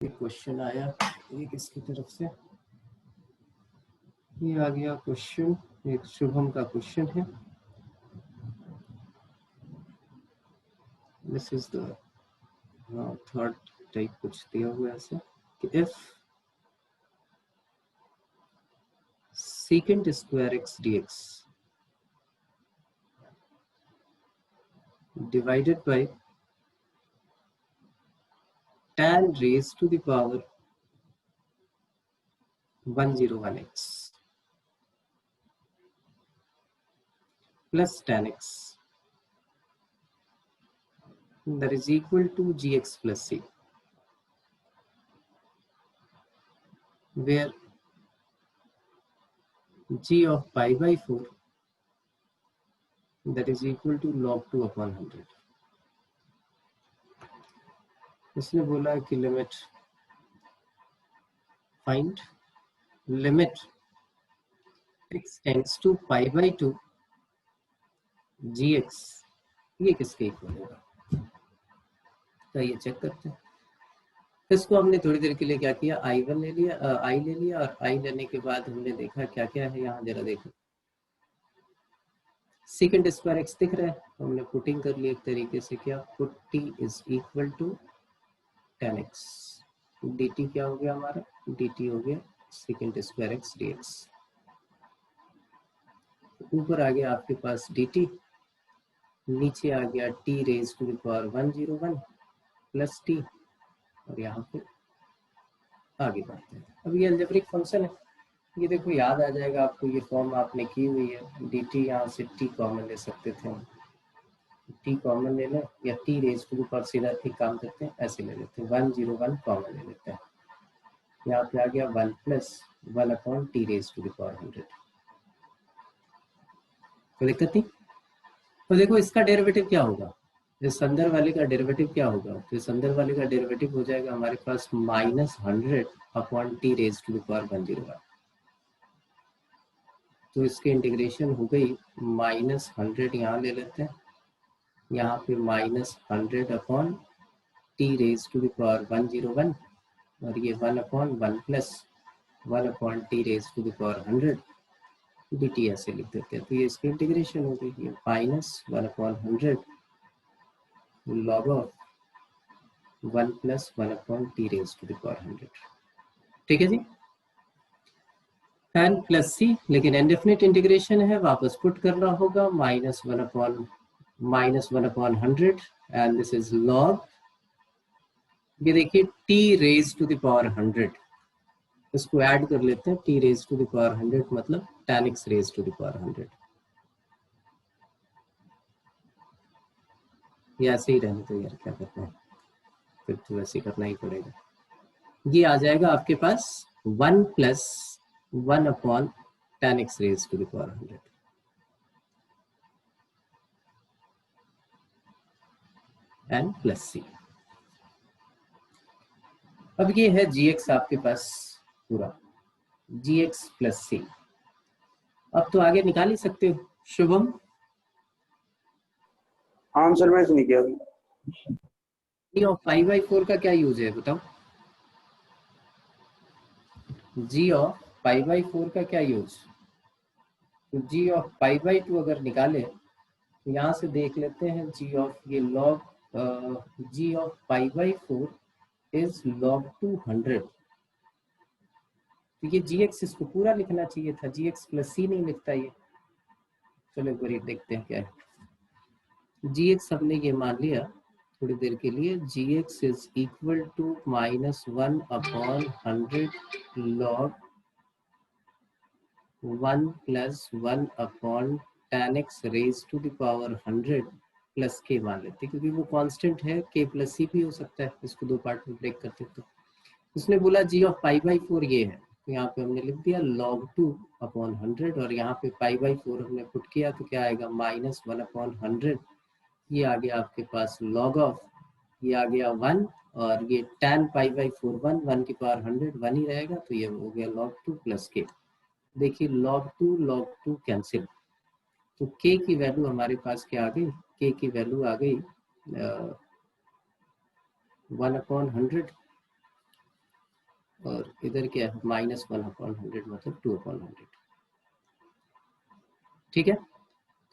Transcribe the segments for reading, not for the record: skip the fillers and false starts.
एक क्वेश्चन आया एक इसकी तरफ से, ये आ गया क्वेश्चन, एक शुभम का क्वेश्चन है। This is the third type कुछ दिया हुआ है ऐसे कि if secant square x dx divided by tan raised to the power 101x plus tan x that is equal to gx plus c, where g of pi by 4 that is equal to log 2 upon 100. इसने बोला कि limit find limit x tends to pi by 2 gx, ये किसके equal होगा, तो ये check करते हैं। इसको हमने थोड़ी देर के लिए क्या किया, i1 ले लिया, i ले लिया, और i लेने के बाद हमने देखा क्या क्या है यहाँ, जरा देखो सेकेंड स्क्वायर x दिख रहा है, हमने पुटिंग कर ली एक तरीके से, क्या put t is equal to tan x, dt क्या हो गया हमारा, dt हो गया सेकेंड स्क्वायर x dx। ऊपर आ गया आपके पास dt, नीचे आ गया t raise to the power 101 plus t, और यहाँ पे आगे बढ़ते हैं। अब ये अलजेब्रिक फंक्शन है, ये देखो याद आ जाएगा आपको, ये फॉर्म आपने की हुई है, dt यहाँ से t कॉमन ले सकते थे हम, t कॉमन ले लें, या t raise to the power, सीधा एक काम करते हैं ऐसे ले लेते हैं, 101 कॉमन ले लेते हैं, यहाँ पे आ गया 1 plus 1 upon t raise to the power 100, कोई दिक्कत नहीं। तो देखो इसका डेरिवेटिव क्या होगा, इस अंदर वाले का डेरिवेटिव क्या होगा, तो इस अंदर वाले का डेरिवेटिव हो जाएगा हमारे पास -100 upon t raise to the power 101, तो इसकी इंटीग्रेशन हो गई -100, यहाँ ले लेते हैं, यहाँ पे -100 upon t raise to the power 101, और ये 1 upon 1 plus 1 upon t raise to the power 100 dt ऐसे लिख देते हैं, तो ये इसकी इंटीग्रेशन हो गई, ये -1 upon 100 log of 1 plus 1 upon t raise to the power 100, ठीक है जी, एन प्लस सी, लेकिन इनडेफिनिट इंटीग्रेशन है, वापस पुट करना होगा, -1 upon 100 and this is log, ये देखिए t raise to the power 100, इसको ऐड कर लेते हैं, t raise to the power 100 मतलब tan x raise to the power 100, ये ऐसे ही रहने तो यार क्या करना है, फिर तो वैसे करना ही पड़ेगा। ये आ जाएगा आपके पास 1 plus 1 upon tan x raise to the power 100, N plus C. अब ये है gx आपके पास पूरा, gx प्लस सी, अब तो आगे निकाल ही सकते हो शुभम। आंसर मैच नहीं किया अभी। जी ऑफ पाई बाई 4 का क्या यूज है बताओ, जी ऑफ पाई बाई 4 का क्या यूज, तो जी ऑफ पाई बाई 2 अगर निकाले तो यहाँ से देख लेते हैं, जी ऑफ ये log ji of pi by 4 is log 200, तो ये gx इसको पूरा लिखना चाहिए था, gx प्लस सी नहीं लिखता ये, चलो एक बार देखते हैं क्या है, gx हमने ये मान लिया थोड़ी देर के लिए, gx is equal to -1 upon 100 log 1 plus 1 upon tan x raise to the power 100 plus k मान लेते, क्योंकि वो कांस्टेंट है, k प्लस सी भी हो सकता है, इसको दो पार्ट में ब्रेक करते तो उसने बोला जी ऑफ पाई बाई 4 ये है, तो यहाँ पे हमने लिख दिया log 2 अपॉन 100, और यहाँ पे पाई बाई 4 हमने पुट किया तो क्या आएगा -1 अपॉन 100, ये आ गया आपके पास log ऑफ, ये आ गया 1, और ये tan पाई बाई 4 1 की पावर 100 1 ही रहेगा, तो ये हो गया log 2 प्लस k। देखिए log 2 कैंसिल, तो k की वैल्यू हमारे पास क्या आ गई, k की वैल्यू आ गई 1 अपॉन 100, और इधर क्या है -1/100 मतलब 2/100। ठीक है,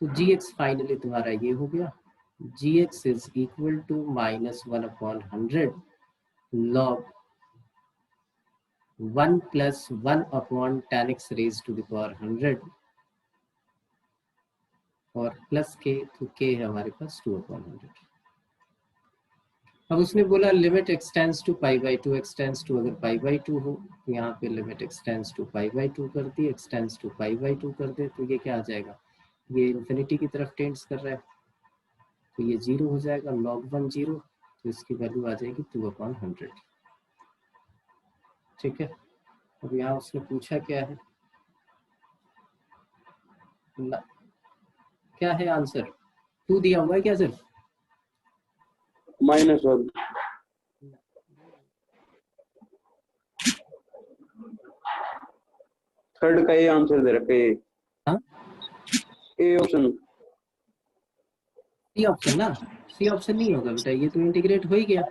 तो gx फाइनली तुम्हारा ये हो गया, gx is equal to -1/100 log 1 + 1/10x raised to the power 100 और प्लस k, तो k है हमारे पास 2/100। अब उसने बोला limit extends to π/2, extends to अगर π/2 हो तो यहाँ पे लिमिट एक्सटेंड्स टू π/2 कर दी, एक्सटेंड्स टू π/2 कर दे तो ये क्या आ जाएगा, ये इन्फिनिटी की तरफ टेंड्स कर रहा है तो ये 0 हो जाएगा, log 1 0, तो इसकी वैल्यू आ जाएगी 2/100। ठीक है, अब यहाँ उसने पूछा क्या है, क्या है आंसर, 2 दिया हुआ है क्या सिर्फ, -1 थर्ड का ये आंसर दे रखा है। हाँ ए ऑप्शन, सी ऑप्शन ना, सी ऑप्शन नहीं होगा बेटा, ये तो इंटीग्रेट हो ही गया।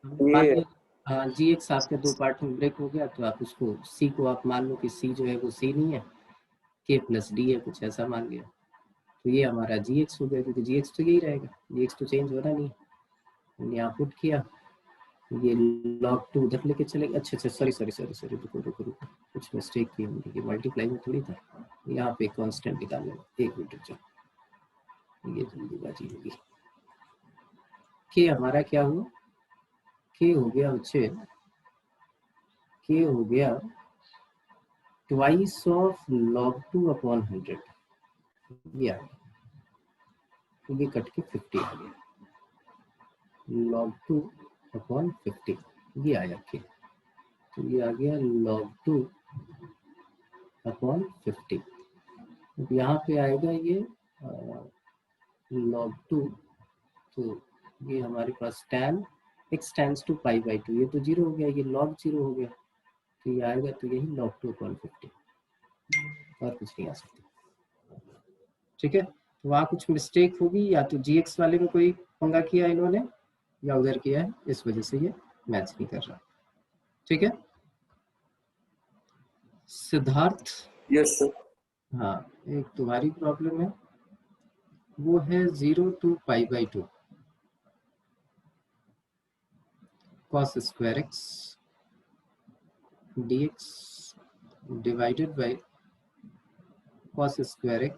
मान ये लो हाँ gx आपके दो पार्ट में ब्रेक हो गया तो आप उसको c को आप मान लो कि c जो है वो c नहीं है, k + d है, कुछ ऐसा मान लिया, तो ये हमारा gx हो गया, क्योंकि gx तो यही रहेगा, gx तो चेंज हो रहा नहीं है। यहाँ पुट किया, ये log 2 उधर लेके चले, अच्छा सॉरी रुको, कुछ मिस्टेक की हमने, ये मल्टीप्लाई में थोड़ी था, यहाँ पे कांस्टेंट निकालना, एक मिनट रुक जाओ, ये जल्दीबाजी होगी। k हमारा क्या हुआ, k हो गया बच्चे, k हो गया ट्वाइस ऑफ log 2/100, ये आ गया, तो ये कट के 50 आ गया, log 2/50 ये आया के, तो ये आ गया log 2/50। यहाँ पे आएगा ये log 2, तो ये हमारे पास tan x टेंड्स टू π/2, ये तो 0 हो गया, ये log 0 हो गया, तो ये आएगा तो यही log 2/50, और कुछ नहीं आ सकता। ठीक है, तो वहाँ कुछ मिस्टेक होगी, या तो gx वाले में कोई पंगा किया इन्होंने या उधर किया है, इस वजह से ये मैच नहीं कर रहा। ठीक है सिद्धार्थ, यस सर। हाँ एक तुम्हारी प्रॉब्लम है, वो है 0 to π/2 cos square x dx divided by cos square x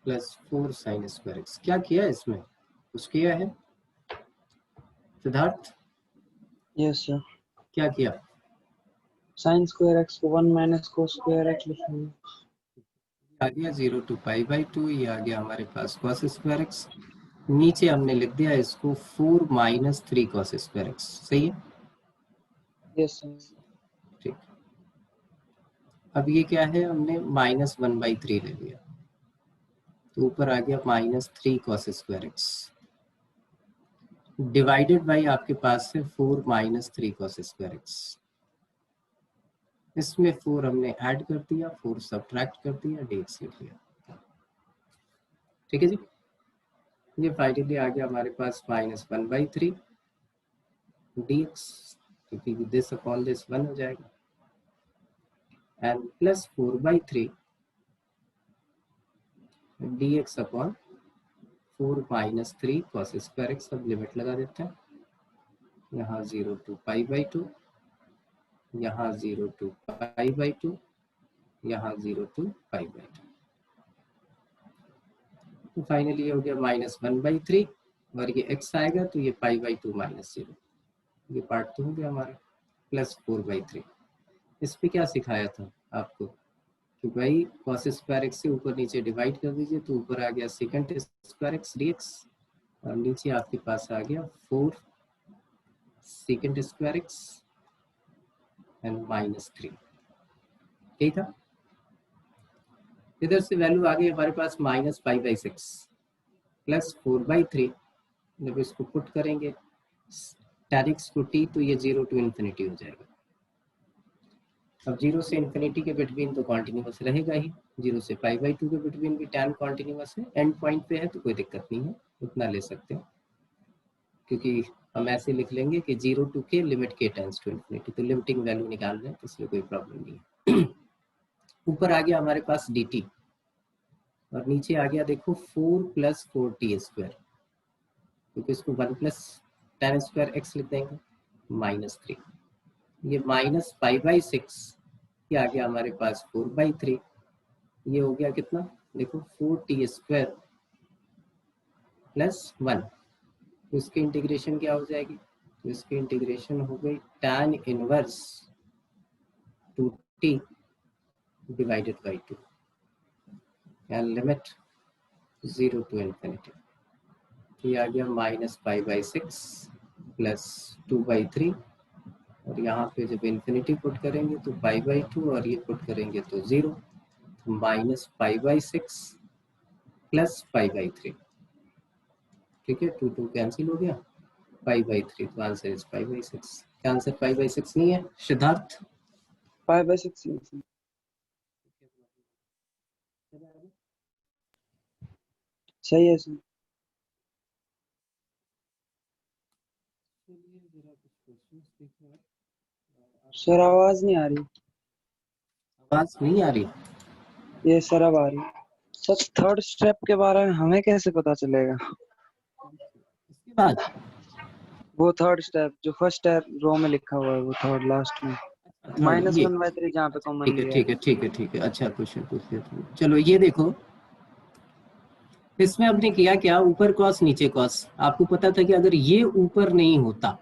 plus 4 sin square x। क्या किया है इसमें, कुछ किया है सिद्धार्थ, यस सर, क्या किया, sin स्क्वायर x को 1 - cos स्क्वायर x लिखेंगे। आ गया 0 to π/2, ये आ गया हमारे पास cos square x, नीचे हमने लिख दिया इसको 4 - 3 cos square x, सही है। यस सर, ठीक, अब ये क्या है, हमने -1/3 ले लिया, तो ऊपर आ गया -3 cos square x divided by आपके पास है 4 - 3 cos square x, इसमें 4 हमने ऐड कर दिया, 4 सब्ट्रैक्ट कर दिया, dx लिख लिया। ठीक है जी, ये फाइनली आ गया हमारे पास -1/3 dx, क्योंकि दिस अपॉन दिस 1 हो जाएगा, and plus 4/3 dx upon 4 - 3 cos square x। अब लिमिट लगा देते हैं, यहाँ 0 to π/2, यहाँ 0 to π/2, यहाँ 0 to π/2, तो फाइनली ये हो गया -1/3, और ये x आएगा तो ये π/2 -0, ये पार्ट तो हो गया हमारा, प्लस 4/3। इस पे क्या सिखाया था आपको कि भाई cos स्क्वायर x से ऊपर नीचे डिवाइड कर दीजिए, तो ऊपर आ गया सेकंड स्क्वायर x dx, और नीचे आपके पास आ गया 4 सेकंड स्क्वायर x एंड -3, यही था। इधर से वैल्यू आ गई हमारे पास -π/6 प्लस 4/3, जब इसको पुट करेंगे tan x को t, तो ये 0 to ∞ हो जाएगा। अब 0 से ∞ के बिटवीन तो कॉन्टिन्यूस रहेगा ही, 0 से π/2 के बिटवीन भी tan कॉन्टिन्यूस है, एंड पॉइंट पे है तो कोई दिक्कत नहीं है, उतना ले सकते हैं, क्योंकि हम ऐसे लिख लेंगे कि 0 to k limit k tends to infinity, तो लिमिटिंग वैल्यू निकाल रहे हैं तो इसलिए कोई प्रॉब्लम नहीं है। ऊपर आ गया हमारे पास dt और नीचे आ गया देखो 4 + 4t स्क्वायर, क्योंकि इसको 1 + tan स्क्वायर x लिख देंगे -3, ये -π/6 ये आ गया हमारे पास 4/3, ये हो गया कितना देखो 4t स्क्वायर + 1, तो इसकी इंटीग्रेशन क्या हो जाएगी, तो इसकी इंटीग्रेशन हो गई tan inverse 2t divided by 2 and limit 0 to infinity, ये आ गया -π/6 + 2/3, और यहाँ पे जब इन्फिनिटी पुट करेंगे तो π/2 और ये पुट करेंगे तो 0, -π/6 + π/3, ठीक है 2 2 कैंसिल हो गया, π/3, तो आंसर इज π/6। क्या आंसर π/6 नहीं है सिद्धार्थ? 5/6 सही है सर। सर आवाज नहीं आ रही। आवाज नहीं आ रही? ये सर अब आ रही। सर थर्ड स्टेप के बारे में हमें कैसे पता चलेगा? इसके बाद वो थर्ड स्टेप जो फर्स्ट रो में लिखा हुआ है, वो थर्ड लास्ट में ये -1/3 जहाँ पे कॉमन ठीक है लिया ठीक है ठीक है ठीक है, अच्छा क्वेश्चन पूछ लिया तुमने। चलो ये देखो, इसमें हमने किया क्या, ऊपर कॉस नीचे कॉस। आपको पता था कि अगर ये ऊपर नहीं होता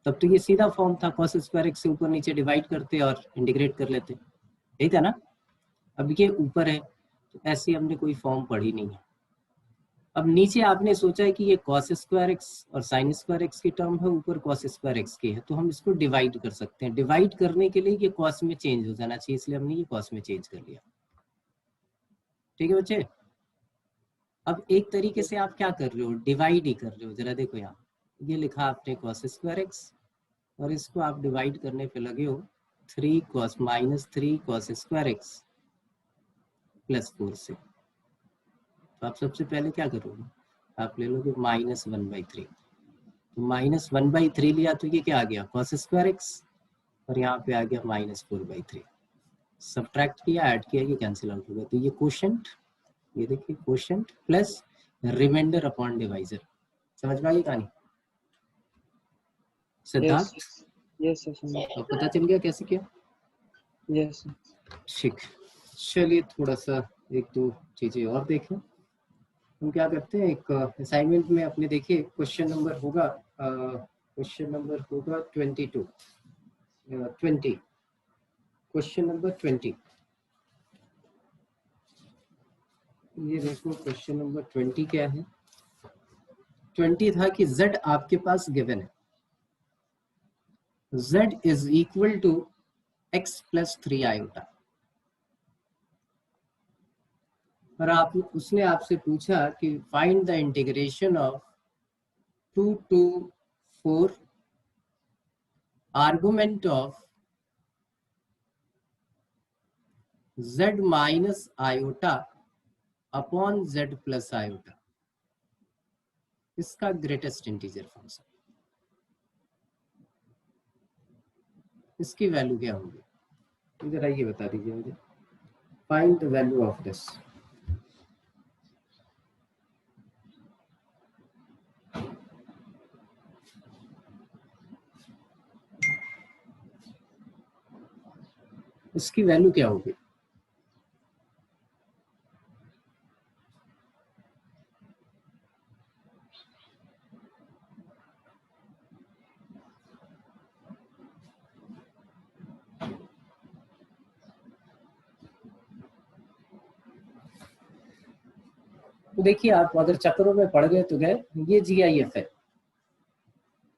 तब तो ये सीधा फॉर्म था, cos स्क्वायर x से ऊपर नीचे डिवाइड करते और इंटीग्रेट कर लेते, ठीक है ना। अब ये ऊपर है तो ऐसे हमने कोई फॉर्म पढ़ी नहीं है। अब नीचे आपने सोचा है कि ये cos स्क्वायर x और sin स्क्वायर x की टर्म है, ऊपर cos स्क्वायर x की है, तो हम इसको डिवाइड कर सकते हैं। डिवाइड करने के लिए ये cos में चेंज हो जाना चाहिए, इसलिए हमने ये cos में चेंज कर लिया, ठीक है बच्चे। अब एक तरीके से आप क्या कर रहे हो, डिवाइड ही कर रहे हो। जरा देखो यहाँ, ये लिखा आपने cos स्क्वायर x और इसको आप डिवाइड करने पे लगे हो 3 cos -3 cos स्क्वायर x + 4 से। तो आप सबसे पहले क्या करोगे, आप ले लोगे -1/3, तो -1/3 लिया तो ये क्या आ गया cos स्क्वायर x, और यहाँ पे आ गया -4/3। सब्ट्रैक्ट किया, ऐड किया, ये कैंसिल आउट हो गया, तो ये क्वोशंट, ये देखिए quotient plus reminder upon divisor. समझ में आई कहानी सिद्धार्थ? Yes sir. अब पता चल गया कैसे किया? यस ठीक, चलिए थोड़ा सा एक दो चीजें और देखें। हम क्या करते हैं, एक असाइनमेंट में अपने देखिए क्वेश्चन नंबर होगा 22 20, क्वेश्चन नंबर 20। ये देखो क्वेश्चन नंबर 20 क्या है। 20 था कि z आपके पास गिवन है, z = x + 3 आयोटा, और उसने आपसे पूछा कि find the integration of 2 to 4 argument of z - iota upon z + iota, इसका ग्रेटेस्ट इंटीजर फंक्शन, इसकी वैल्यू क्या होगी, जरा ये बता दीजिए मुझे। Find the value of this. इसकी वैल्यू क्या होगी? तो देखिए, आप अगर चक्रों में पड़ गए तो गए, ये GIF है।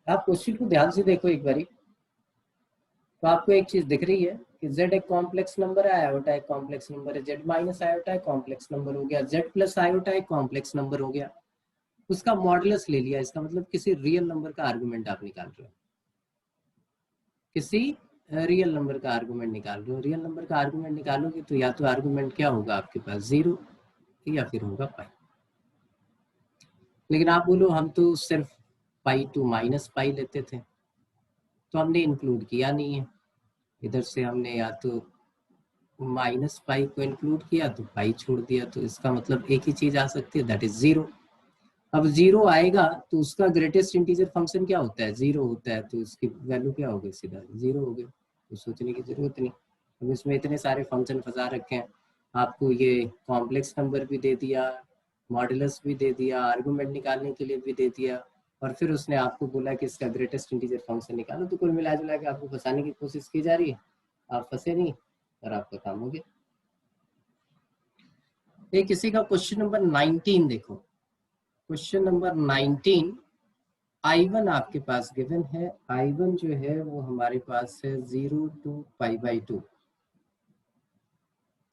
आप क्वेश्चन को ध्यान से देखो एक बारी, तो आपको एक चीज दिख रही है कि z एक कॉम्प्लेक्स नंबर है, आयोटा एक कॉम्प्लेक्स नंबर है, z - आयोटा एक कॉम्प्लेक्स नंबर हो गया, z + आयोटा एक कॉम्प्लेक्स नंबर हो गया, उसका मॉडुलस ले लिया। इसका मतलब किसी रियल नंबर का आर्गुमेंट आप निकाल रहे हो, किसी रियल नंबर का आर्गुमेंट निकाल रहे हो। रियल नंबर का आर्गुमेंट निकालोगे तो या तो आर्गुमेंट क्या होगा आपके पास 0 या फिर होगा पाई। लेकिन आप बोलो हम तो सिर्फ पाई टू माइनस पाई लेते थे, तो हमने इंक्लूड किया नहीं है। इधर से हमने या तो माइनस पाई को इंक्लूड किया तो पाई छोड़ दिया, तो इसका मतलब एक ही चीज आ सकती है, दैट इज जीरो। अब जीरो आएगा तो उसका ग्रेटेस्ट इंटीजर फंक्शन क्या होता है, जीरो होता है, तो इसकी वैल्यू क्या होगी, सीधा जीरो हो गई, तो सोचने की जरूरत नहीं। अब इसमें इतने सारे फंक्शन फंसा रखे हैं, आपको ये कॉम्प्लेक्स नंबर भी दे दिया, मॉडुलस भी दे दिया, आर्गुमेंट निकालने के लिए भी दे दिया, और फिर उसने आपको बोला कि इसका ग्रेटेस्ट इंटीजर फंक्शन निकालो, तो कुल मिला जुला के आपको फंसाने की कोशिश की जा रही है, आप फंसे नहीं और आपका काम हो गया। ये किसी का क्वेश्चन नंबर 19 देखो, क्वेश्चन नंबर 19, I1 आपके पास गिवन है, I1 जो है वो हमारे पास है 0 to π/2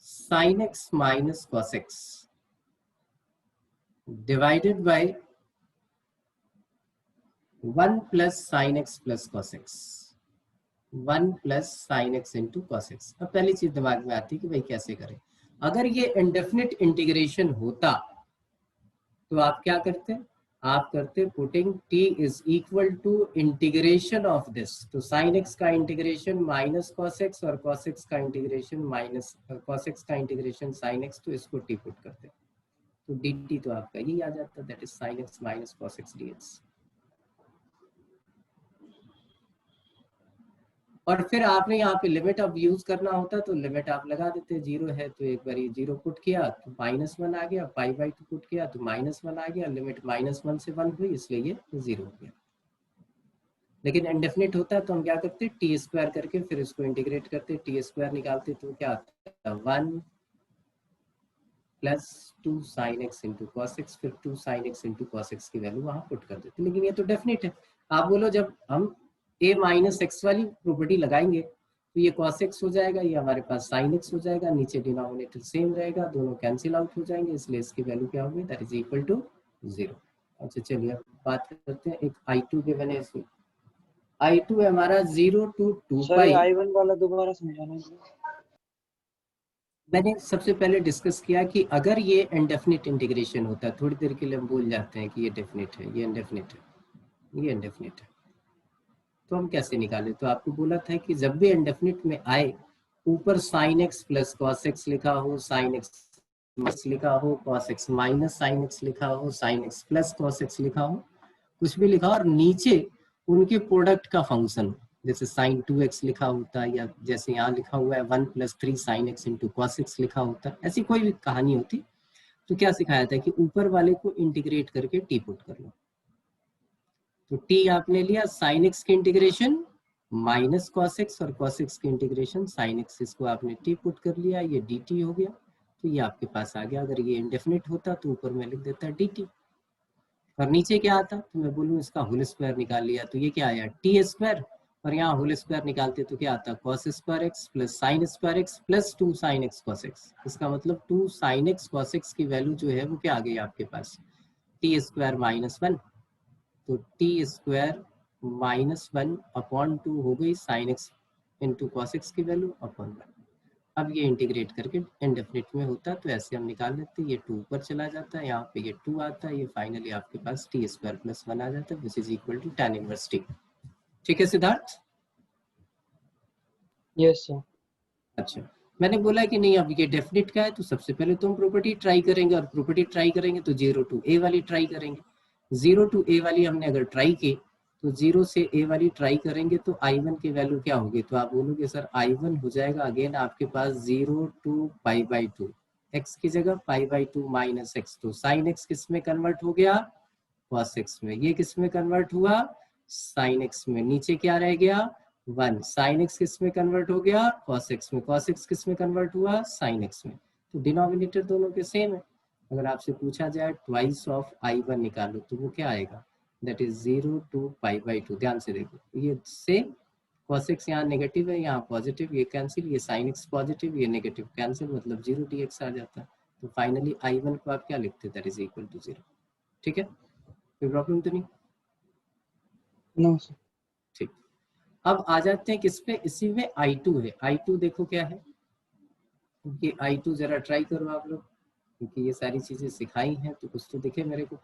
sin x minus cos x divided by 1 plus sin x plus cos x, 1 plus sin x into cos x। अब पहली चीज दिमाग में आती है कि भाई कैसे करें। अगर ये इंडेफिनिट इंटीग्रेशन होता तो आप क्या करते, आप करते putting t is equal to integration of this, तो sin x का इंटीग्रेशन माइनस cos x और cos x का इंटीग्रेशन माइनस cos x का इंटीग्रेशन sin x, तो इसको t पुट करते, तो dt तो आपका यही आ जाता, that is sin x minus cos x dx। और फिर आपने यहाँ पे लिमिट अब यूज करना होता तो लिमिट आप लगा देते, जीरो है तो एक बार जीरो पुट किया तो -1 आ गया, π/2 पुट किया तो -1 आ गया, लिमिट -1 से 1 हुई इसलिए ये जीरो हो गया। लेकिन इंडेफिनिट होता है तो हम क्या करते, टी स्क्वायर करके फिर इसको इंटीग्रेट करते, टी स्क्वायर निकालते तो क्या आता है 1 plus 2 sin x into cos x, फिर 2 sin x into cos x की वैल्यू वहां पुट कर देते। लेकिन ये तो डेफिनेट है, आप बोलो जब हम a माइनस एक्स वाली प्रॉपर्टी लगाएंगे तो ये cos x हो जाएगा, ये हमारे पास sin x हो जाएगा, नीचे डिनोमिनेटर सेम रहेगा, दोनों कैंसिल आउट हो जाएंगे, इसलिए इसकी वैल्यू क्या होगी, दैट इज इक्वल टू 0। अच्छा चलिए अब बात करते हैं एक I2 के बने इसमें, I2 है हमारा 0 to 2 सर ये पाई। I1 वाला दोबारा समझाना है। मैंने सबसे पहले डिस्कस किया कि अगर ये इंडेफिनिट इंटीग्रेशन होता है, थोड़ी देर के लिए हम भूल जाते हैं कि ये डेफिनिट है, ये इंडेफिनिट है, ये इंडेफिनिट है, तो हम कैसे निकालें, तो आपको बोला था कि जब भी इंडेफिनिट में आए ऊपर sin x plus cos x लिखा हो, sin x प्लस लिखा हो, cos x minus sin x लिखा हो, sin x plus cos x लिखा हो, कुछ भी लिखा हो, और नीचे उनके प्रोडक्ट का फंक्शन, जैसे sin 2x लिखा होता है, या जैसे यहाँ लिखा हुआ है 1 plus 3 sin x into cos x लिखा होता है, ऐसी कोई भी कहानी होती तो क्या सिखाया था कि ऊपर वाले को इंटीग्रेट करके टी पुट कर लो, तो t आपने लिया sin x की इंटीग्रेशन माइनस cos x और cos x की इंटीग्रेशन sin x, इसको आपने t पुट कर लिया, ये dt हो गया, तो ये आपके पास आ गया। अगर ये इंडेफिनिट होता तो ऊपर में लिख देता dt, और नीचे क्या आता, तो मैं बोलूँ इसका होल स्क्वायर निकाल लिया, तो ये क्या आया टी स्क्वायर, और यहाँ होल स्क्वायर निकालते तो क्या आता cos square x plus sine square x plus 2 sin x cos x, इसका मतलब 2 sin x cos x की वैल्यू जो है वो क्या आ गई आपके पास, टी स्क्वायर -1, तो टी स्क्वायर -1 अपॉन 2 हो गई sin x into cos x की वैल्यू अपॉन 1। अब ये इंटीग्रेट करके इंडेफिनिट में होता तो ऐसे हम निकाल लेते, ये 2 ऊपर चला जाता है, यहाँ पे ये 2 आता है, ये फाइनली आपके पास टी स्क्वायर प्लस 1 आ जाता है, which is equal to tan inverse t. ठीक है सिद्धार्थ? Yes sir. अच्छा, मैंने बोला कि नहीं अब ये डेफिनिट का है तो सबसे पहले तो हम प्रॉपर्टी ट्राई करेंगे, और प्रॉपर्टी ट्राई करेंगे तो 0 to a वाली ट्राई करेंगे। 0 to a वाली हमने अगर ट्राई की तो 0 से a वाली ट्राई करेंगे तो I1 की वैल्यू क्या होगी, तो आप बोलोगे सर I1 हो जाएगा अगेन आपके पास 0 to π/2, x की जगह π/2 माइनस x, तो sin x किस में कन्वर्ट हो गया, cos x में, ये किस में कन्वर्ट हुआ, sin x में, नीचे क्या रह गया 1, sin x किस में कन्वर्ट हो गया, cos x में, cos x किस में कन्वर्ट हुआ, sin x में, तो डिनोमिनेटर दोनों के सेम है। अगर आपसे पूछा जाए ट्वाइस ऑफ I1 निकालो तो वो क्या आएगा, दैट इज 0 to π/2, ध्यान से देखो ये सेम, cos x यहाँ नेगेटिव है, यहाँ पॉजिटिव, ये कैंसिल, ये sin x पॉजिटिव, ये नेगेटिव कैंसिल, मतलब 0 dx आ जाता है, तो फाइनली I1 को आप क्या लिखते, दैट इज इक्वल टू 0। ठीक है, कोई प्रॉब्लम तो नहीं? No sir. ठीक, अब आ जाते हैं किस पे, इसी में I2 है, I2 देखो क्या है, क्योंकि I2 जरा ट्राई करो आप लोग, क्योंकि ये सारी चीजें सिखाई हैं तो कुछ तो दिखे मेरे को।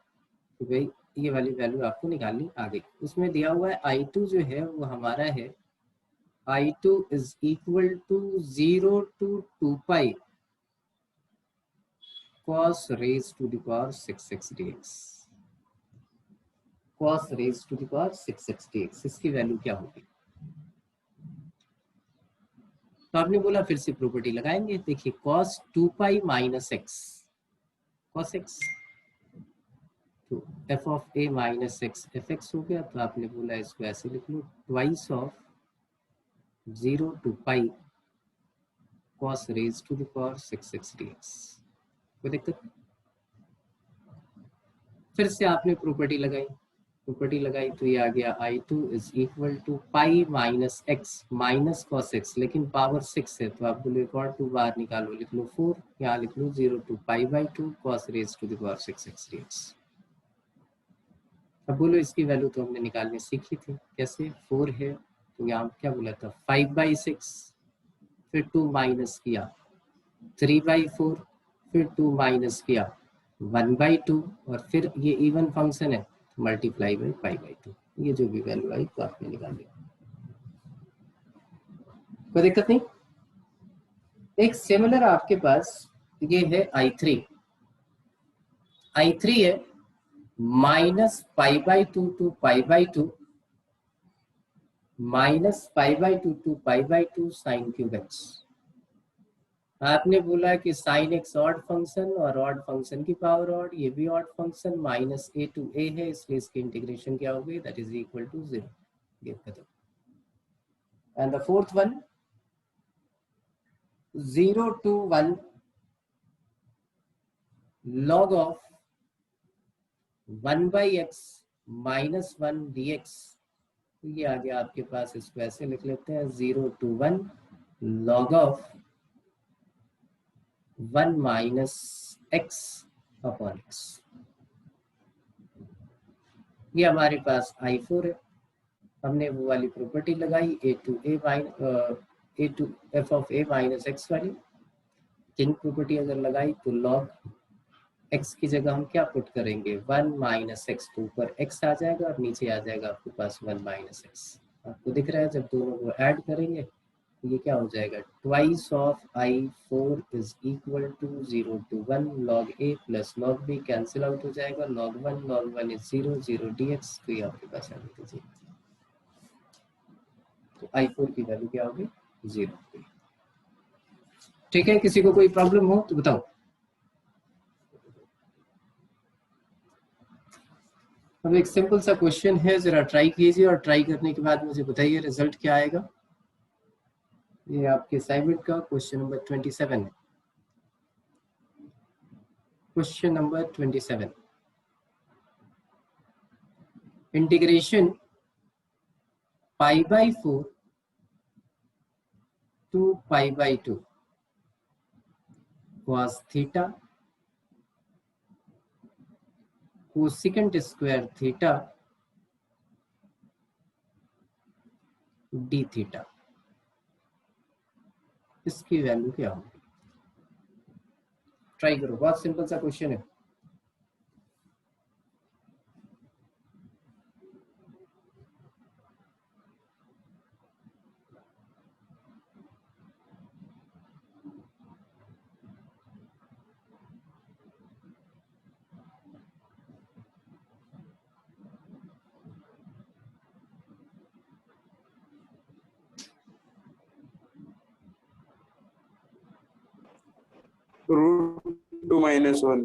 तो भाई ये वाली वैल्यू आपको निकालनी आ गई। उसमें दिया हुआ है I2 जो है वो हमारा है I2 is equal to 0 to 2 pi cos raised to the power 6x dx। cos raised to the power 6x dx इसकी वैल्यू क्या होगी? तो आपने बोला फिर से प्रॉपर्टी लगाएंगे। देखिए cos 2 pi minus X cos x, तो f of a minus X F X हो गया। तो आपने बोला इसको ऐसे लिख लो, twice of 0 to pi cos raised to the power 6x dx। कोई दिक्कत? फिर से आपने प्रॉपर्टी लगाई तो ये आ गया I2 is equal to pi minus x minus cos x, लेकिन पावर 6 है तो आप बोलो एक और 2 बाहर निकालो, लिख लो 4, यहाँ लिख लो 0 to pi by 2 cos raised to the power 6x dx। अब बोलो इसकी वैल्यू तो हमने निकालनी सीखी थी, कैसे? 4 है तो यहाँ क्या बोला था 5/6, फिर 2 माइनस किया 3/4, फिर 2 माइनस किया 1/2, और फिर ये इवन फंक्शन है मल्टीप्लाई बाई पाई/2। ये जो भी वैल्यू आई तो आपने निकाल लिया, कोई दिक्कत नहीं। एक सिमिलर आपके पास ये है I3 है माइनस पाई/2 टू पाई/2 माइनस पाई/2 टू पाई/2 साइन क्यूब एक्स। आपने बोला कि साइन एक्स ऑड फंक्शन और ऑड फंक्शन की पावर ऑड, ये भी odd function minus a to a है, इसलिए इसकी इंटीग्रेशन क्या हो गई? That is equal to 0। ये खत्म। And the fourth one 0 to 1 log of 1/x माइनस 1 dx। ये आ गया आपके पास, इसको ऐसे लिख लेते हैं 0 to 1 log of 1 minus x upon x। ये हमारे पास I4 है। हमने वो वाली प्रॉपर्टी लगाई a to f of a minus x वाली। किंग प्रॉपर्टी अगर लगाई तो log x की जगह हम क्या पुट करेंगे? 1 माइनस एक्स, तो ऊपर x आ जाएगा और नीचे आ जाएगा आपके पास 1 माइनस एक्स। आपको दिख रहा है जब दोनों को ऐड करेंगे तो ये क्या हो जाएगा? Twice of I4 is equal to 0 to 1 log a plus log b, cancel out हो जाएगा, log 1 इज 0 0 dx। तो ये आपके पास आ दीजिए, तो I4 की वैल्यू क्या होगी? 0। ठीक है, किसी को कोई प्रॉब्लम हो तो बताओ। अब एक सिंपल सा क्वेश्चन है, जरा ट्राई कीजिए और ट्राई करने के बाद मुझे बताइए रिजल्ट क्या आएगा। ये आपके असाइनमेंट का क्वेश्चन नंबर 27 है। क्वेश्चन नंबर 27, इंटीग्रेशन पाई/4 टू पाई/2 cos theta cosecant square theta D theta, इसकी वैल्यू क्या होगी? ट्राई करो, बहुत सिंपल सा क्वेश्चन है। √2 - 1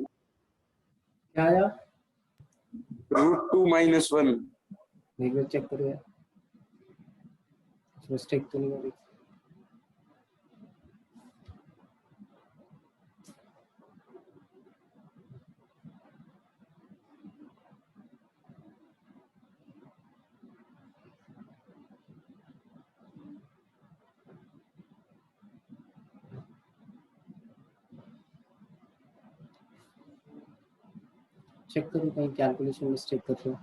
क्या आया? √2 - 1 एक बार चेक करो यार, मिस्टेक तो नहीं हो रही। चेक करो कहीं कैलकुलेशन मिस्टेक कर रहे हो।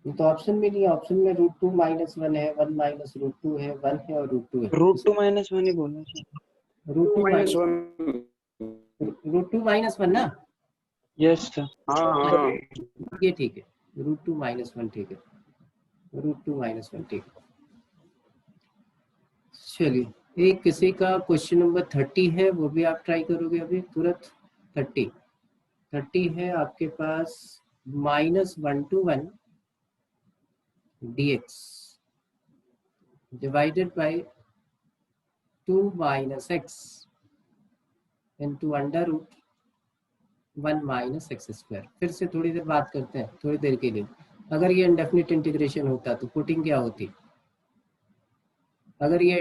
ये तो ऑप्शन में नहीं है, ऑप्शन में √2 - 1 है, 1 माइनस √2 है, 1 है और √2 है। √2 - 1 ही बोला सर। √2 - 1 √2 - 1 ना, यस सर। हाँ हाँ ये ठीक है, √2 - 1 ठीक है, √2 - 1 ठीक है। चलिए, एक किसी का क्वेश्चन नंबर 30 है, वो भी आप ट्राई करोगे अभी तुरंत। 30 है आपके पास, -1 to 1 dx divided by 2 - x into √1 - x²। फिर से थोड़ी देर बात करते हैं, थोड़ी देर के लिए। अगर ये इंडेफिनिट इंटीग्रेशन होता तो पुटिंग क्या होती? अगर ये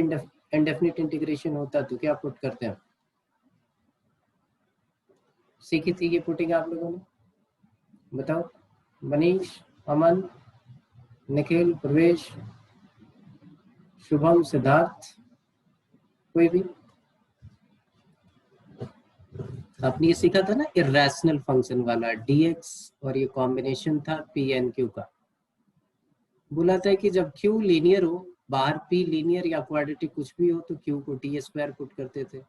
इंडेफिनिट इंटीग्रेशन होता तो क्या पुट करते हैं? सीखी थी ये पुटिंग आप लोगों ने? बताओ, मनीष, अमन, निखिल, प्रवेश, शुभम, सिद्धार्थ, कोई भी? आपने ये सीखा था ना, इरेशनल फंक्शन वाला dx, और ये कॉम्बिनेशन था pn/q का। बोला था कि जब q लीनियर हो, बाहर p लीनियर या क्वाड्रेटिक कुछ भी हो, तो q को t² पुट करते थे।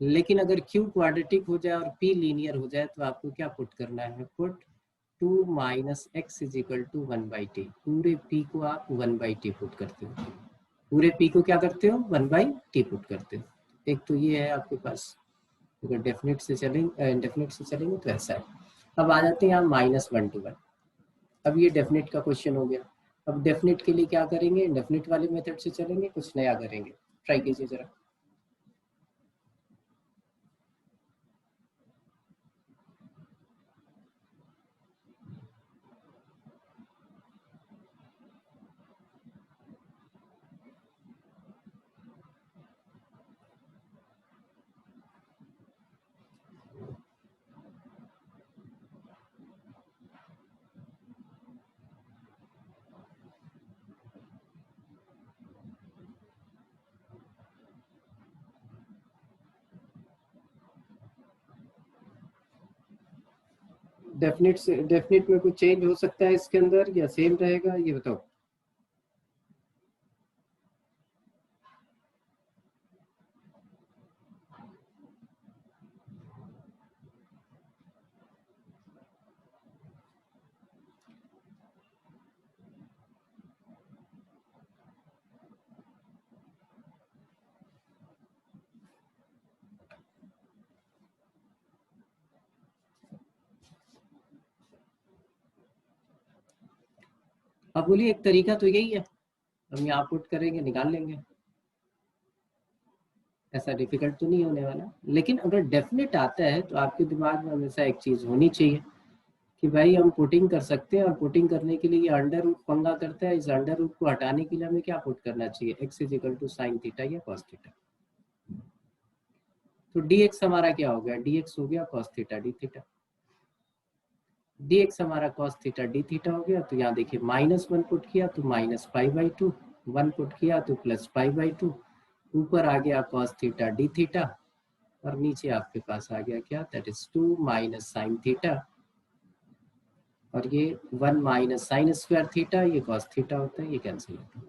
लेकिन अगर q क्वाड्रेटिक हो जाए और p लीनियर हो जाए, तो आपको क्या पुट करना है? Put 2 - x = 1/t। पूरे p को आप 1/t पुट करते हो, पूरे p को क्या करते हो? 1/t पुट करते हो। एक तो ये है आपके पास। अगर डेफिनेट से चलेंगे, इंडेफिनिट से चलेंगे तो ऐसा है। अब आ जाते हैं यहाँ -1 to 1। अब ये डेफिनेट का क्वेश्चन हो गया। अब डेफिनेट के लिए क्या करेंगे? डेफिनेट वाले मेथड से चलेंगे, कुछ नया करेंगे। ट्राई कीजिए जरा। डेफिनेट में कुछ चेंज हो सकता है इसके अंदर, या सेम रहेगा, ये बताओ। अब बोलिए, एक तरीका तो यही है, हम यहाँ पुट करेंगे, निकाल लेंगे। ऐसा डिफिकल्ट तो नहीं होने वाला। लेकिन अगर डेफिनेट आता है तो आपके दिमाग में हमेशा एक चीज होनी चाहिए कि भाई हम पुटिंग कर सकते हैं, और पुटिंग करने के लिए ये अंडर रूट पंगा करता है। इस अंडर रूट को हटाने के लिए हमें क्या पुट करना चाहिए? x = sin थीटा या cos थीटा। तो dx हमारा क्या हो गया? dx हो गया cos theta d theta. dx हमारा cos थीटा d थीटा हो गया। तो यहाँ देखिए, -1 पुट किया तो -π/2, 1 पुट किया तो +π/2, ऊपर आ गया cos थीटा d थीटा, और नीचे आपके पास आ गया क्या? दैट इज 2 - sin थीटा, और ये 1 - sin² थीटा, ये cos थीटा होता है, ये कैंसिल होता है।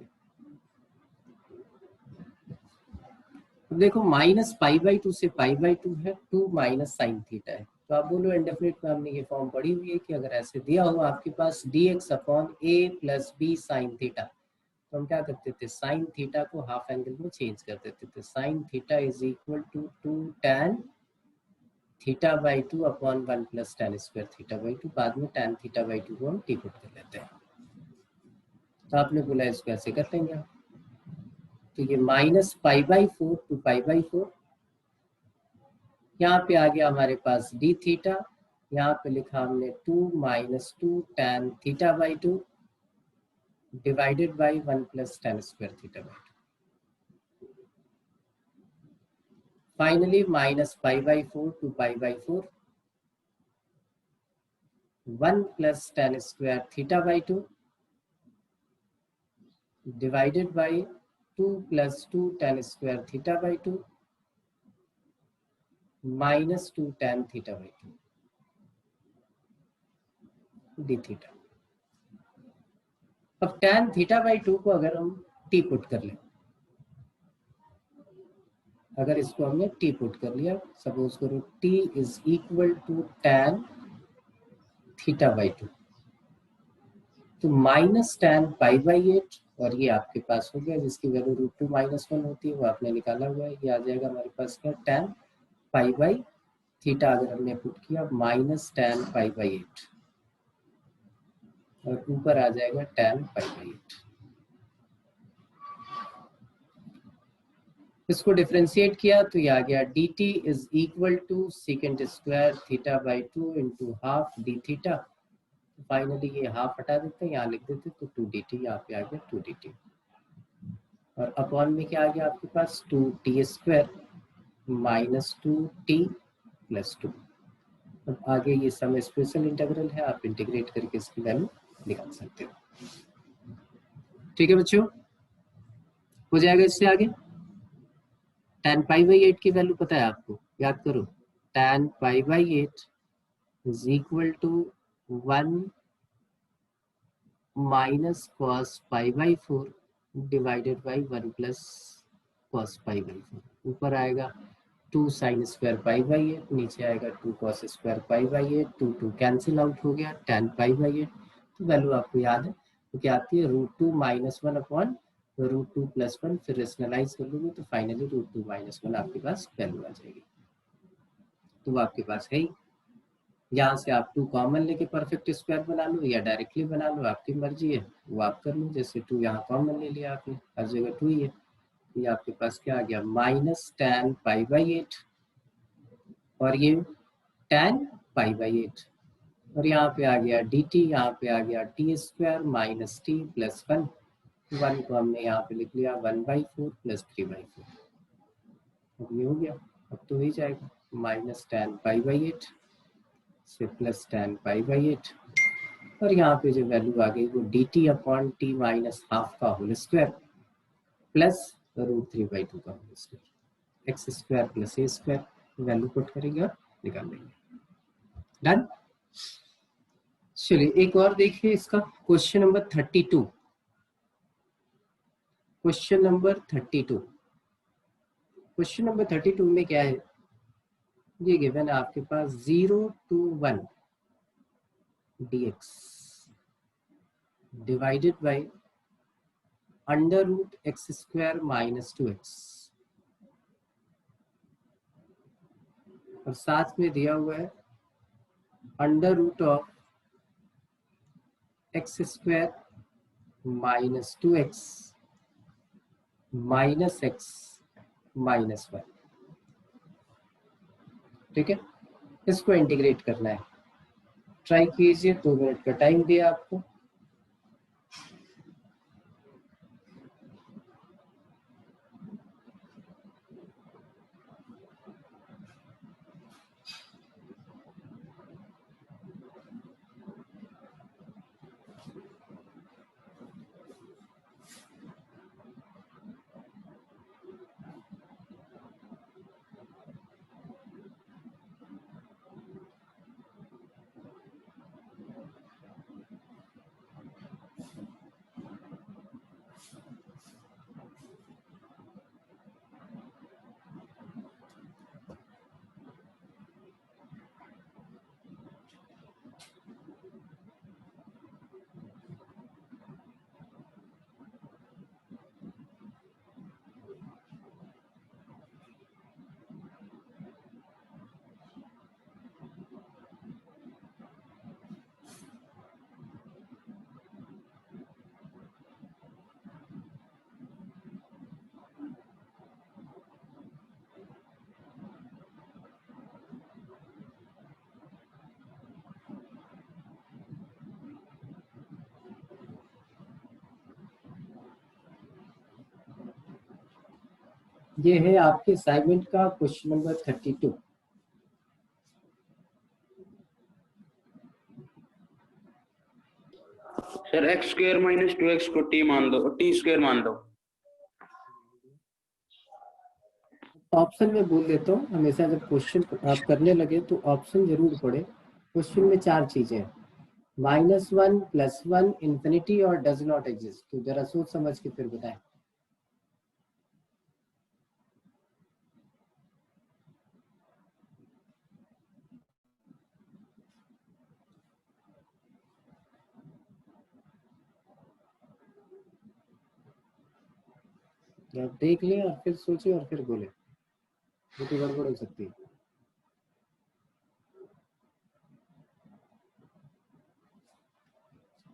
अब देखो, -π/2 से π/2 है, 2 - sin थीटा है। तो आप बोलो, इंडेफिनिट में हमने ये फॉर्म पढ़ी हुई है कि अगर ऐसे दिया हो आपके पास dx/a + b sin थीटा, तो हम क्या करते थे? साइन थीटा को हाफ एंगल में चेंज कर देते थे। Sine theta = 2 tan θ/2 upon 1 + tan² θ/2। बाद में tan θ/2 को हम टी पुट कर लेते हैं। तो आपने बोला इसको ऐसे कर लेंगे। तो ये -π/4 to π/4, यहाँ पे आ गया हमारे पास d थीटा, यहाँ पे लिखा हमने 2 - 2 tan θ/2 divided by 1 + tan² θ/2। Finally -π/4 to π/4, 1 + tan² θ/2 divided by 2 + 2 tan² θ/2 minus 2 tan θ/2 d theta. अब tan θ/2 को अगर हम t पुट कर लें, अगर इसको हमने टी पुट कर लिया, सपोज करो t is equal to tan theta by 2, तो माइनस tan पाई बाई 8, और ये आपके पास हो गया जिसकी वैल्यू √2 - 1 होती है, वो आपने निकाला हुआ है। ये आ जाएगा हमारे पास क्या, tan पाई बाई थीटा अगर हमने पुट किया माइनस tan पाई बाई 8, और ऊपर आ जाएगा tan पाई बाई 8। इसको डिफरेंशिएट किया तो ये आ गया dt is equal to second square theta by 2 into half d theta. Finally ये हाफ हटा देते हैं, यहाँ लिख देते तो 2dt, यहाँ पे आ गया 2dt, और अपॉन में क्या आ गया आपके पास 2t square minus 2t plus 2। अब आगे ये सम स्पेशल इंटीग्रल है, आप इंटीग्रेट करके इसकी वैल्यू निकाल सकते हो। ठीक है बच्चों, हो जाएगा इससे आगे। tan पाई बाई 8 की वैल्यू पता है आपको, याद करो, tan पाई बाई 8 is equal to 1 minus cos pi by 4 divided by 1 plus cos pi by 4। ऊपर आएगा 2 साइन स्क्वायर पाई बाई 8, नीचे आएगा 2 कॉस स्क्वायर पाई बाई 8, 2 2 कैंसिल आउट हो गया, tan पाई बाई 8। तो वैल्यू आपको याद है तो क्या आती है, √2 - 1 अपॉन √2 + 1, फिर रेशनलाइज कर दोगे तो फाइनली √2 - 1 आपके पास वैल्यू आ जाएगी। तो वो आपके पास है ही। यहाँ से आप 2 कॉमन लेके परफेक्ट स्क्वायर बना लो या डायरेक्टली बना लो, आपकी मर्जी है, वो आप कर लो। जैसे 2 यहाँ कॉमन ले लिया आपने, हर जगह 2 ही है, तो ये आपके पास क्या आ गया, माइनस tan पाई बाई 8, और ये tan पाई बाई 8, और यहाँ पे आ गया dt, यहाँ पे आ गया t square minus t plus 1, 1 को हमने यहाँ पे लिख लिया 1/4 प्लस 3/4। अब ये हो गया, अब तो ही जाएगा माइनस tan पाई बाई 8 से प्लस tan पाई बाई 8, और यहाँ पे जो वैल्यू आ गई वो dt upon t minus half का होल स्क्वायर प्लस √3/2 का whole square, X square plus A square, value put करेंगे और निकाल लेंगे। डन। चलिए एक और देखिए इसका, question number 32। Question number 32, question number 32 में क्या है, ये गिवन है आपके पास 0 to 1 dx divided by √x² minus 2x, और साथ में दिया हुआ है √(x² minus 2x minus x minus 1। ठीक है, इसको इंटीग्रेट करना है, ट्राई कीजिए, 2 मिनट का टाइम दिया आपको। ये है आपके असाइनमेंट का question number 32। Sir x² - 2x को t मान दो, t² मान दो। ऑप्शन में बोल देता हूँ, हमेशा जब क्वेश्चन आप करने लगे तो ऑप्शन जरूर पढ़े। क्वेश्चन में 4 चीजें हैं, -1 +1 इंफिनिटी और डज नॉट एग्जिस्ट। तो जरा सोच समझ के फिर बताएं। आप देख लें और फिर सोचिए और फिर बोले, वो तो गड़बड़ हो सकती है।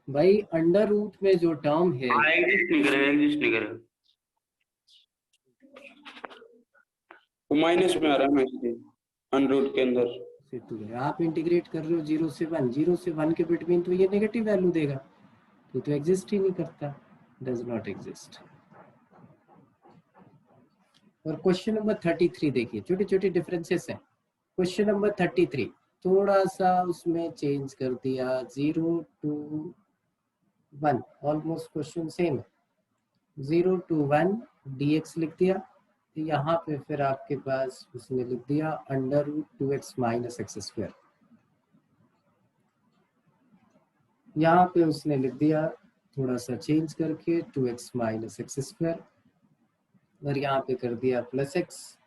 भाई अंडर रूट में जो टर्म है, हाँ एग्जिस्ट नहीं करेगा, एग्जिस्ट नहीं करेगा, वो माइनस में आ रहा है ना इसलिए अनरूट के अंदर। आप इंटीग्रेट कर रहे हो 0 से 1, 0 से 1 के बिटवीन, तो ये नेगेटिव वैल्यू देगा, तो एग्जिस्ट ही नहीं करता, डज नॉट एग्जिस्ट। और क्वेश्चन नंबर 33 देखिए, छोटी छोटी डिफरेंसेस है। क्वेश्चन नंबर 33 थोड़ा सा उसमें चेंज कर दिया, 0 to 1 ऑलमोस्ट क्वेश्चन सेम है, 0 to 1 dx लिख दिया, तो यहाँ पे फिर आपके पास उसने लिख दिया under root 2x minus x square, यहाँ पे उसने लिख दिया थोड़ा सा चेंज करके 2x माइनस एक्स स्क्वायर, और यहाँ पे कर दिया प्लस एक्स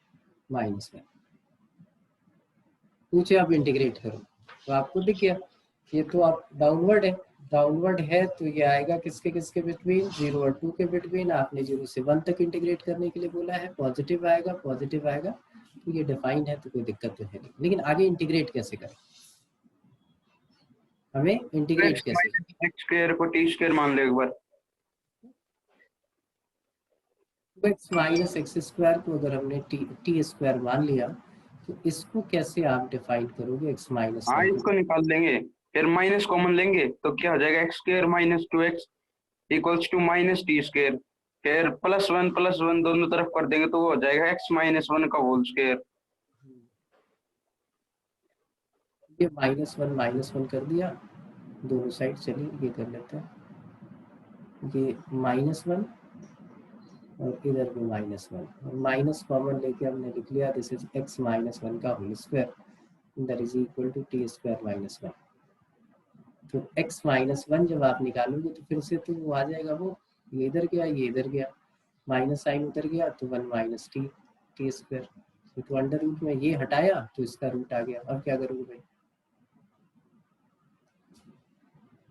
माइनस 1। पूछे आप इंटीग्रेट करो, तो आपको दिख गया ये तो आप डाउनवर्ड है, डाउनवर्ड है तो ये आएगा किसके किसके बिटवीन, 0 और 2 के बिटवीन। आपने 0 से 1 तक इंटीग्रेट करने के लिए बोला है, पॉजिटिव आएगा, पॉजिटिव आएगा, तो ये डिफाइंड है, तो कोई दिक्कत तो है नहीं। लेकिन आगे इंटीग्रेट कैसे करें, हमें इंटीग्रेट कैसे करें? एक्स स्क्वायर को टी स्क्वायर मान लो एक बार। एक्स माइनस एक्स स्क्वायर को अगर हमने टी स्क्वायर मान लिया, तो इसको कैसे आप डिफाइन करोगे, एक्स माइनस हाँ इसको निकाल देंगे, फिर माइनस कॉमन लेंगे तो क्या हो जाएगा, x square minus 2x equals to minus t square, फिर प्लस वन दोनों तरफ कर देंगे तो वो हो जाएगा एक्स माइनस 1 का होल स्क्वायर। ये माइनस वन कर दिया दोनों साइड, चलिए ये कर लेते हैं, ये -1 और इधर भी -1, और माइनस कॉमन लेके हमने लिख लिया दिस इज एक्स माइनस 1 का whole square, that is equal to t square minus 1। तो x माइनस 1 जब आप निकालोगे तो फिर से तो वो आ जाएगा, वो ये इधर गया, ये इधर गया, माइनस साइन उधर गया, तो 1 माइनस टी स्क्वायर, तो अंडर रूट में ये हटाया तो इसका रूट आ गया। अब क्या करोगे भाई,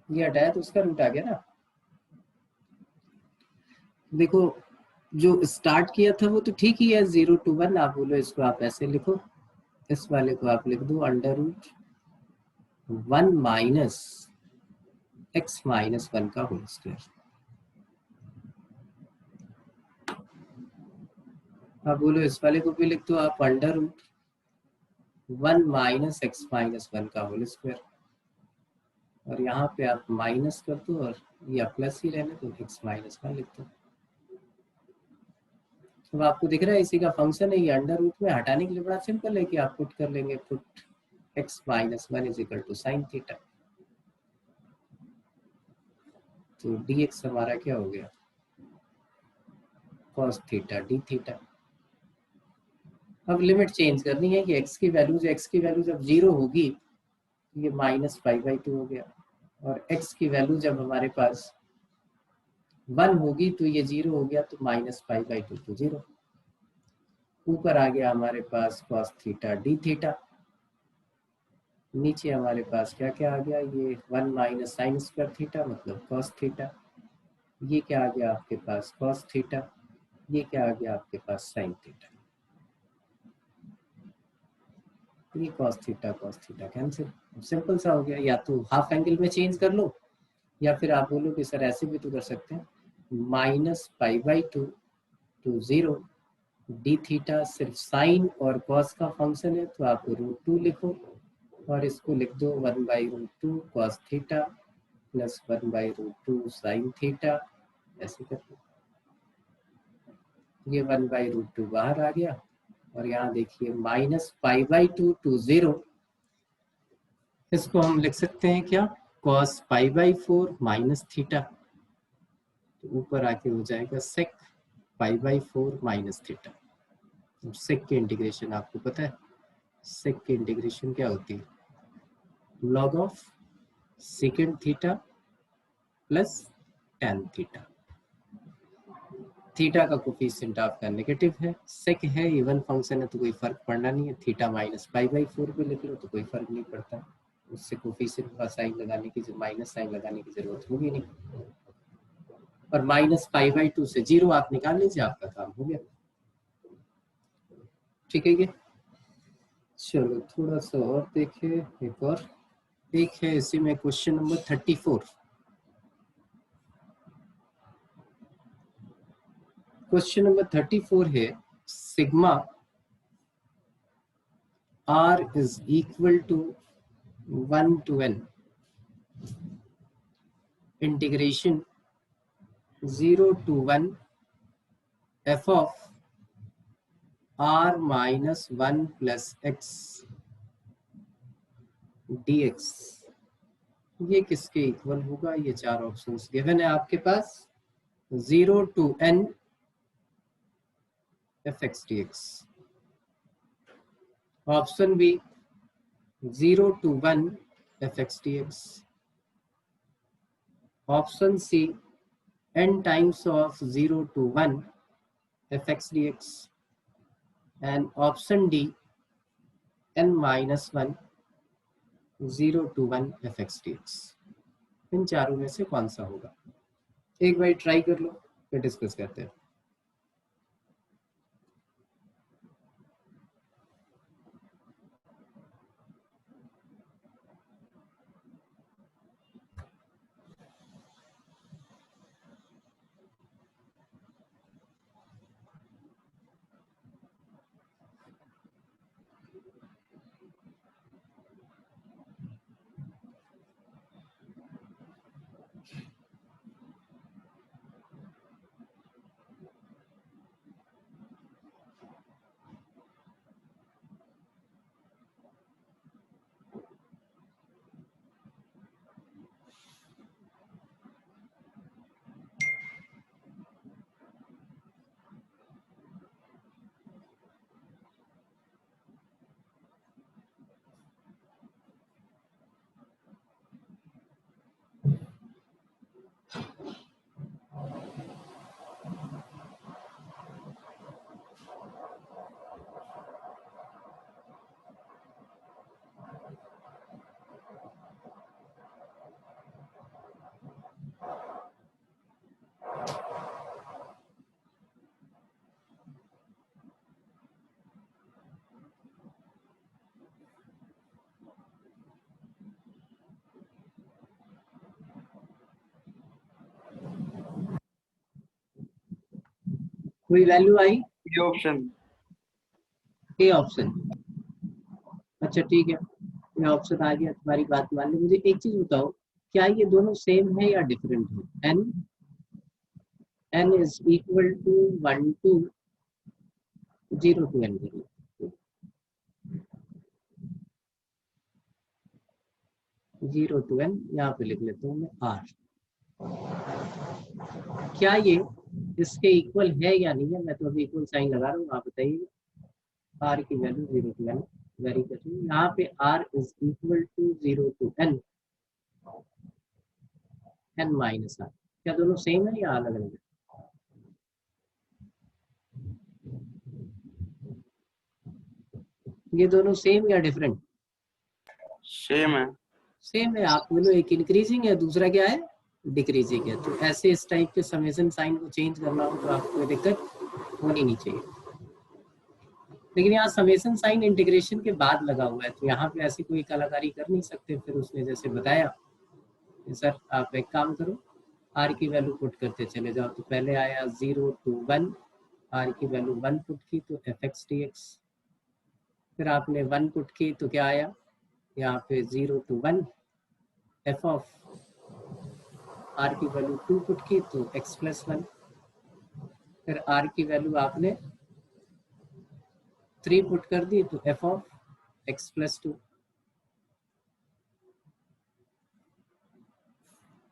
ये हटाया तो उसका रूट आ गया ना। देखो जो स्टार्ट किया था वो तो ठीक ही है, 0 to 1 आप बोलो, इसको आप ऐसे लिखो, इस वाले को आप लिख दो under root 1 minus x minus 1 का होल स्क्वायर। आप बोलो इस वाले को भी लिख दो आप under root 1 minus x minus 1 का होल स्क्वायर, और यहाँ पे आप माइनस कर दो और या प्लस ही रहने दो, एक्स माइनस 1 लिख दो। तो आपको दिख रहा है इसी का फंक्शन है, ये अंडर रूट में हटाने के लिए बड़ा सिंपल है कि आप पुट कर लेंगे, put x minus 1 is equal to sine theta, तो डी एक्स हमारा क्या हो गया, कॉस थीटा डी थीटा। अब लिमिट चेंज करनी है कि x की वैल्यू जब 0 होगी ये -π/2 हो गया, और x की वैल्यू जब हमारे पास 1 होगी तो ये 0 हो गया, तो -π/2 तो 0। ऊपर आ गया हमारे पास cos थीटा डी थीटा, नीचे हमारे पास क्या क्या आ गया, ये 1 माइनस साइन स्क्वायर थीटा मतलब cos थीटा, ये क्या आ गया आपके पास cos थीटा, ये क्या आ गया आपके पास साइन थीटा, ये cos थीटा कैंसिल, सिंपल सा हो गया। या तो हाफ एंगल में चेंज कर लो, या फिर आप बोलो कि सर ऐसे भी तो कर सकते हैं, -π/2 to 0 डी थीटा सिर्फ साइन और कॉस का फंक्शन है, तो आप √2 लिखो और इसको लिख दो 1/√2 cos theta plus 1/√2 sine theta, ऐसे कर लो, ये 1/√2 बाहर आ गया, और यहाँ देखिए -π/2 to 0, इसको हम लिख सकते हैं क्या, cos π/4 माइनस थीटा, तो ऊपर आके हो जाएगा sec π/4 माइनस थीटा। सेक की इंटीग्रेशन आपको पता है, सेक की इंटीग्रेशन क्या होती है, log of second theta plus tan theta. Theta का कोफिशिएंट आपका नेगेटिव है, सेक है इवन फंक्शन है तो कोई फर्क पड़ना नहीं है, थीटा -π/4 भी लिख लो तो कोई फर्क नहीं पड़ता, उससे कोफिशिएंट का साइन लगाने की, माइनस साइन लगाने की जरूरत होगी नहीं। और -π/2 से 0 आप निकाल लीजिए, आपका काम हो गया। ठीक है, चलो थोड़ा सा और देखें। एक और एक है इसी में, क्वेश्चन नंबर 34। क्वेश्चन नंबर 34 है, sigma r is equal to 1 to n integration 0 to 1 f of r minus 1 plus x dx। ये किसके इक्वल होगा? ये चार ऑप्शंस गिवन है आपके पास, 0 to n fx dx, option B 0 to 1 fx dx, option C n times of 0 to 1 fx dx, and option D n minus 1 0 to 1 fx dx। इन चारों में से कौन सा होगा? एक बार ट्राई कर लो, फिर डिस्कस करते हैं। कोई वैल्यू आई? ये ऑप्शन, ए ऑप्शन। अच्छा ठीक है, ये ऑप्शन आ गया, तुम्हारी बात मान ली। मुझे एक चीज बताओ, क्या ये दोनों सेम है या डिफरेंट है? n is equal to 1 to 0 to n। 0 to n यहाँ पे लिख लेता हूँ मैं r। क्या ये इसके इक्वल है या नहीं है? मैं तो अभी इक्वल साइन लगा रहा हूँ, आप बताइए। r की वैल्यू 0 to n वेरी कर रही हूँ। यहाँ पे r is equal to 0 to n minus r। क्या दोनों सेम है या अलग अलग है? ये दोनों सेम या डिफरेंट? सेम है। सेम है। आप बोलो एक इंक्रीजिंग है, दूसरा क्या है? डिक्रीजिंग है। तो ऐसे इस टाइप के समेशन साइन को चेंज करना हो तो आपको कोई दिक्कत होनी नहीं चाहिए। लेकिन यहाँ समेशन साइन इंटीग्रेशन के बाद लगा हुआ है, तो यहाँ पे ऐसी कोई कलाकारी कर नहीं सकते। फिर उसने जैसे बताया, सर आप एक काम करो, आर की वैल्यू पुट करते चले जाओ। तो पहले आया 0 to 1, आर की वैल्यू 1 पुट की तो fx dx। फिर आपने 1 पुट की तो क्या आया? यहाँ पे 0 to 1 f ऑफ आर की वैल्यू 2 पुट की तो x प्लस 1। फिर आर की वैल्यू आपने 3 पुट कर दी तो f of x plus 2,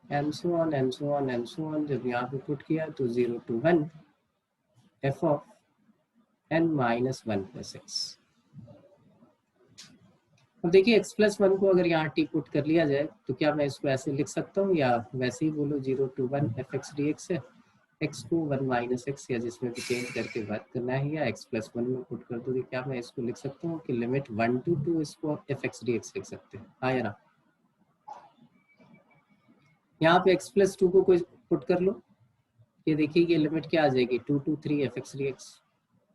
and so on and so on and so on. जब यहाँ पे पुट किया तो 0 to 1 f of n minus 1 plus x। अब देखिए x प्लस 1 को अगर यहाँ t पुट कर लिया जाए तो क्या मैं इसको ऐसे लिख सकता हूँ, या वैसे ही बोलो 0 to 1 fx dx है, x को 1 माइनस x या जिसमें भी चेंज करके बात करना है, या x प्लस 1 में पुट कर दो। क्या मैं इसको लिख सकता हूँ कि लिमिट 1 to 2 इसको fx dx लिख सकते हैं? हाँ या ना? यहाँ पे x प्लस 2 को कोई पुट कर लो, ये देखिए ये लिमिट क्या आ जाएगी 2 to 3 fx dx,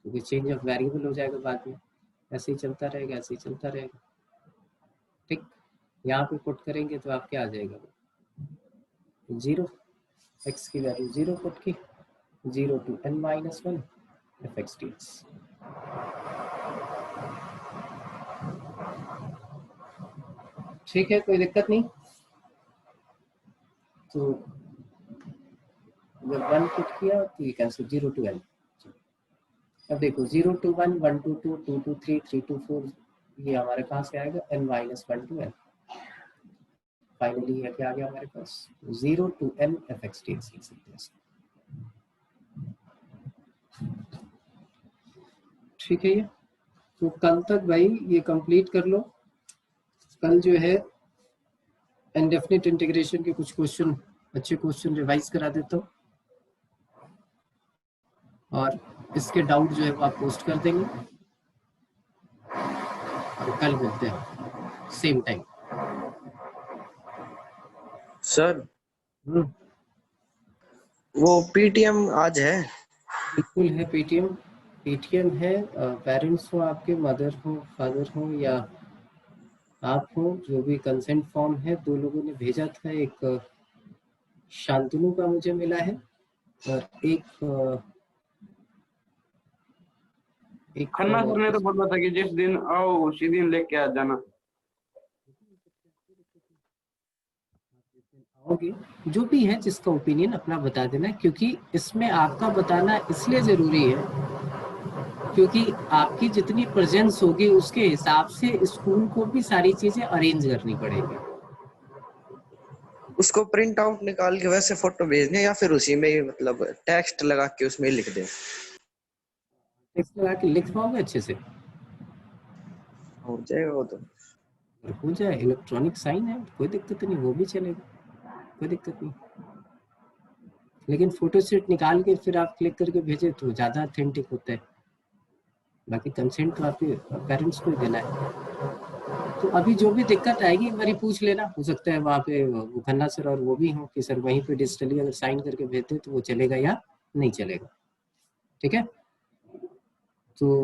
क्योंकि चेंज ऑफ वेरिएबल हो जाएगा बाद में, ऐसे ही चलता रहेगा, ऐसे ही चलता रहेगा। ठीक, यहाँ पे पुट करेंगे तो आप क्या आ जाएगा 0, x की वैल्यू 0 पुट की, 0 to n-1 fx dx। ठीक है, कोई दिक्कत नहीं। तो जब 1 पुट किया तो ये कैंसिल 0 to n। अब देखो 0 to 1, 1 to 2, 2 to 3, 3 to 4, ये हमारे पास क्या आएगा n-1 to n। फाइनली ये क्या आ गया हमारे पास 0 to n fx dx लिख सकते हैं। ठीक है, ये तो कल तक भाई ये कंप्लीट कर लो। कल जो है इनडेफिनिट इंटीग्रेशन के कुछ क्वेश्चन, अच्छे क्वेश्चन रिवाइज करा देता हूँ, और इसके डाउट जो है वो आप पोस्ट कर देंगे, और कल मिलते हैं सेम टाइम। सर वो पीटीएम आज है? बिल्कुल है पीटीएम, पीटीएम है। पेरेंट्स हो आपके, मदर हो, फादर हो, या आप हो, जो भी कंसेंट फॉर्म है 2 लोगों ने भेजा था, एक शांतनु का मुझे मिला है, और एक खन्ना सर ने तो बोला था कि जिस दिन आओ उसी दिन लेके आ जाना। आओगे, जो भी है जिसका ओपिनियन अपना बता देना, क्योंकि इसमें आपका बताना इसलिए जरूरी है क्योंकि आपकी जितनी प्रेजेंस होगी उसके हिसाब से स्कूल को भी सारी चीजें अरेंज करनी पड़ेगी। उसको प्रिंट आउट निकाल के वैसे फोटो भेजने, या फिर उसी में ही मतलब टेक्स्ट लगा के उसमें लिख दे? टेक्स्ट लगा के लिख पाओगे अच्छे से? हो जाएगा वो तो। हो जाए, इलेक्ट्रॉनिक साइन है, कोई दिक्कत नहीं, वो भी चलेगा, कोई दिक्कत नहीं। लेकिन फोटो सेट निकाल के फिर आप क्लिक करके भेजे तो ज़्यादा ऑथेंटिक होता है। बाकी कंसेंट तो आपके पेरेंट्स को ही देना है। तो अभी जो भी दिक्कत आएगी एक बार पूछ लेना, हो सकता है वहाँ पे वो खन्ना सर और वो भी हों कि सर वहीं पे डिजिटली अगर साइन करके भेजते तो वो चलेगा या नहीं चलेगा। ठीक है, तो